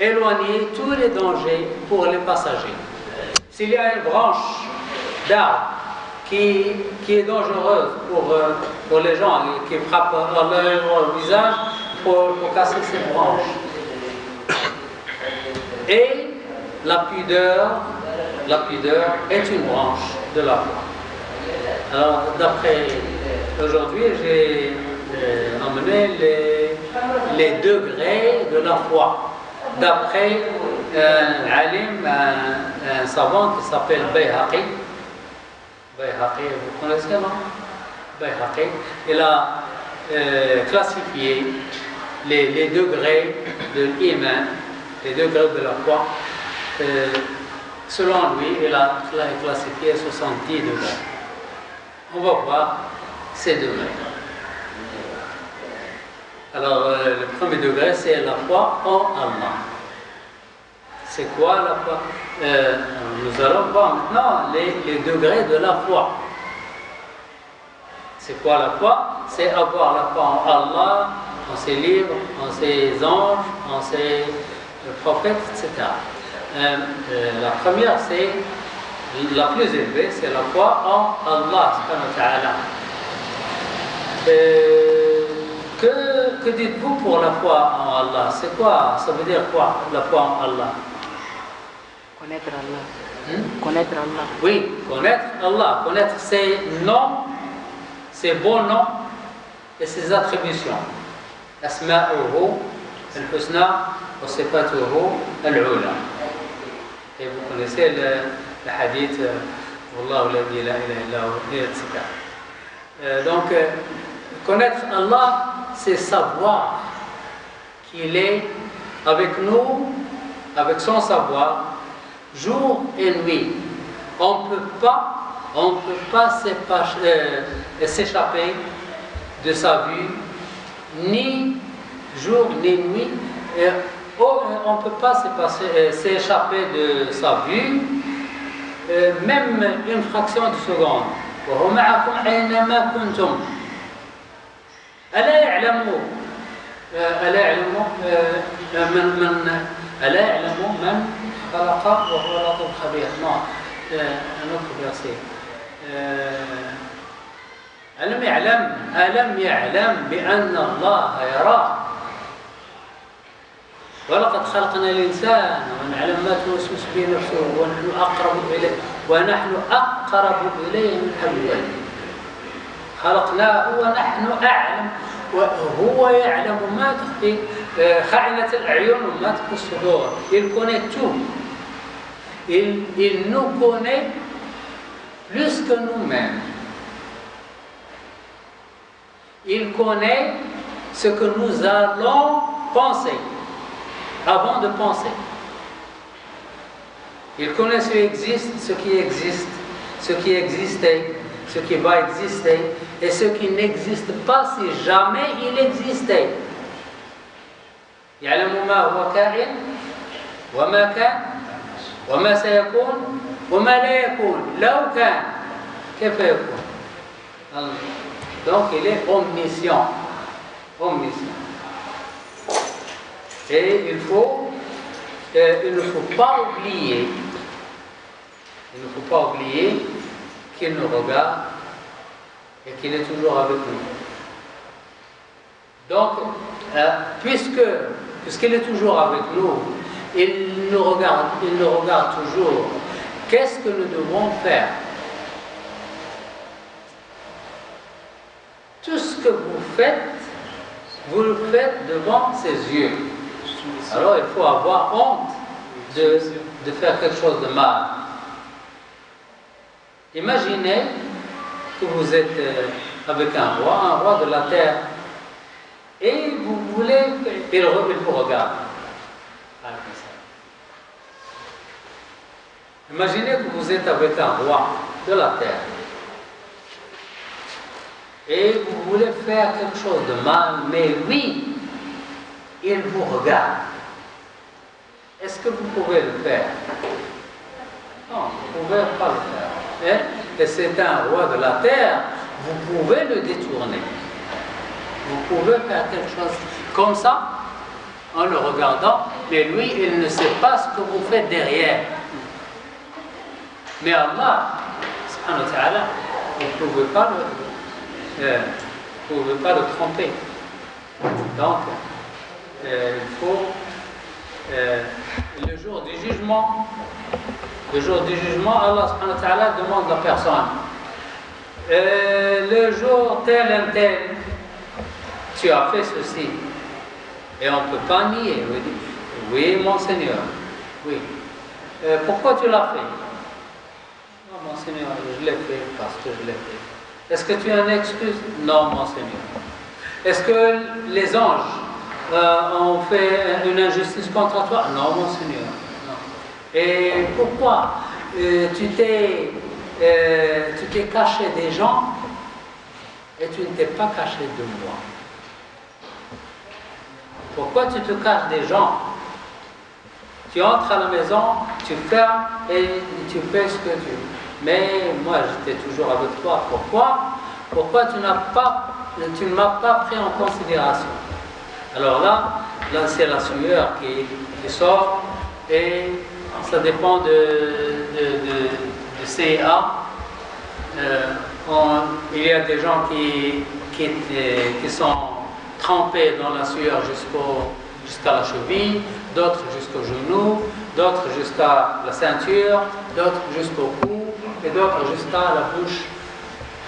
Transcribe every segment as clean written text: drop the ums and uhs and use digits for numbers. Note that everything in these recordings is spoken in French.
éloigner tous les dangers pour les passagers. S'il y a une branche d'arbre qui est dangereuse pour les gens, qui frappe à l'œil ou au visage, pour casser cette branche. Et la pudeur est une branche de la foi. Alors, d'après aujourd'hui, j'ai emmené les degrés de la foi. D'après un alim, un savant qui s'appelle Bayhaqi, vous connaissez, non? Bayhaqi, il a classifié les degrés de l'iman, les degrés de la foi. Selon lui, il a classifié 70 degrés. On va voir ces degrés. Alors, le premier degré, c'est la foi en Allah. C'est quoi la foi? Nous allons voir maintenant les degrés de la foi. C'est quoi la foi? C'est avoir la foi en Allah, en ses livres, en ses anges, en ses prophètes, etc. La première, c'est la plus élevée, c'est la foi en Allah, subhanahu wa ta'ala. Que dites-vous pour la foi en Allah? C'est quoi? Ça veut dire quoi, la foi en Allah? Connaître Allah. Connaître Allah. Oui, connaître Allah. Connaître ses noms, ses beaux noms et ses attributions. Asma'uhu al-husna wa sifatuhu al-ula. Et vous connaissez le hadith Wallahu la ilaha illa hu, etc. Donc, connaître Allah, c'est savoir qu'il est avec nous, avec son savoir, jour et nuit. On ne peut pas s'échapper de sa vue, ni jour ni nuit. On ne peut pas s'échapper de sa vue, même une fraction de seconde. وهو معكم أينما كنتم ألا يعلم من خلق وهو اللطيف الخبير. Non, un autre verset. ألم يعلم بأن الله يراه ولقد خلقنا الإنسان ونعلم ما توسوس به نفسه ونحن أقرب إليه من حبل الوريد. خلقناه ونحن أعلم وهو يعلم ما تخفي خائنة الأعين وما تخفي الصدور. Il connaît tout. Il nous connaît plus que nous-mêmes. Il connaît ce que nous allons penser avant de penser. Il connaît ce qui existe, ce qui existait, ce qui va exister et ce qui n'existe pas si jamais il existait. يعلم ما هو كائن وما كان وما سيكون وما لا يكون لو كان كيف يكون. Donc il est omniscient. Et il ne faut pas oublier qu'il nous regarde et qu'il est toujours avec nous. Donc, puisqu'il est toujours avec nous, il nous regarde toujours. Qu'est-ce que nous devons faire? Tout ce que vous le faites devant ses yeux. Alors il faut avoir honte de faire quelque chose de mal. Imaginez que vous êtes avec un roi de la terre, et vous voulez, il vous regarde. Imaginez que vous êtes avec un roi de la terre, et vous voulez faire quelque chose de mal, mais lui, il vous regarde. Est-ce que vous pouvez le faire? Non, vous ne pouvez pas le faire. Et c'est un roi de la terre, vous pouvez le détourner. Vous pouvez faire quelque chose comme ça, en le regardant, mais lui, il ne sait pas ce que vous faites derrière. Mais Allah, subhanahu wa ta'ala, vous ne pouvez pas le tromper. Donc, il faut le jour du jugement, Allah subhanahu wa ta'ala demande à la personne, le jour tel un tel, tu as fait ceci. Et on ne peut pas nier. Oui, mon Seigneur, oui. Pourquoi tu l'as fait? Non, mon Seigneur, je l'ai fait parce que je l'ai fait. Est-ce que tu as une excuse? Non, mon Seigneur. Est-ce que les anges ont fait une injustice contre toi? Non, mon Seigneur. Non. Et pourquoi tu t'es caché des gens et tu ne t'es pas caché de moi? Pourquoi tu te caches des gens? Tu entres à la maison, tu fermes et tu fais ce que tu veux. Mais moi, j'étais toujours avec toi. Pourquoi tu ne m'as pas pris en considération? Alors là c'est la sueur qui sort et ça dépend de CIA. Il y a des gens qui sont trempés dans la sueur jusqu'à la cheville, d'autres jusqu'au genou, d'autres jusqu'à la ceinture, d'autres jusqu'au cou et d'autres jusqu'à la bouche.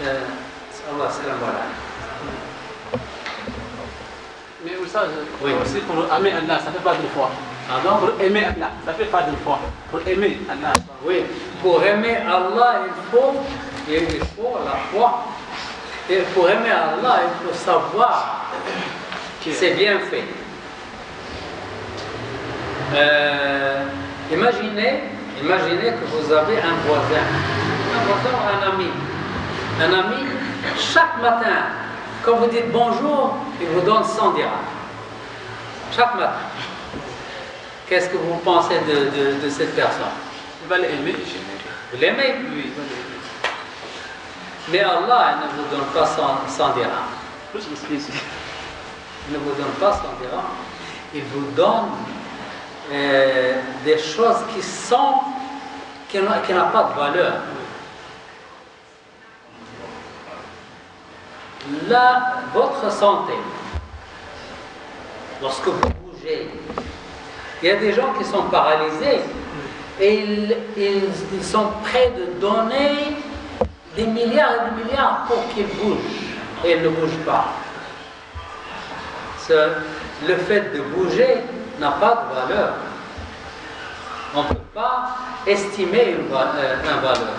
Allah salam voilà. Mais vous savez, oui. Aussi pour aimer Allah, ça ne fait pas d'une fois. Pardon? Pour aimer Allah, ça ne fait pas d'une fois. Pour aimer Allah. Oui, pour aimer Allah, il faut la foi. Et pour aimer Allah, il faut savoir que c'est bien fait. Imaginez que vous avez un voisin ou un ami. Un ami, chaque matin, quand vous dites bonjour, il vous donne 100 dirhams. Chaque matin. Qu'est-ce que vous pensez de cette personne? Il va l'aimer. Vous l'aimez? Oui, il va l'aimer. Mais Allah ne vous donne pas 100 dirhams. Plus ici. Il ne vous donne pas 100 dirhams. Il vous donne des choses qui n'ont pas de valeur. Là, votre santé, lorsque vous bougez, il y a des gens qui sont paralysés et ils sont prêts de donner des milliards et des milliards pour qu'ils bougent et ils ne bougent pas. Le fait de bouger n'a pas de valeur. On ne peut pas estimer une valeur.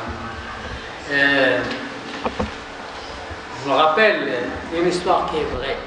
Je me rappelle une histoire qui est vraie.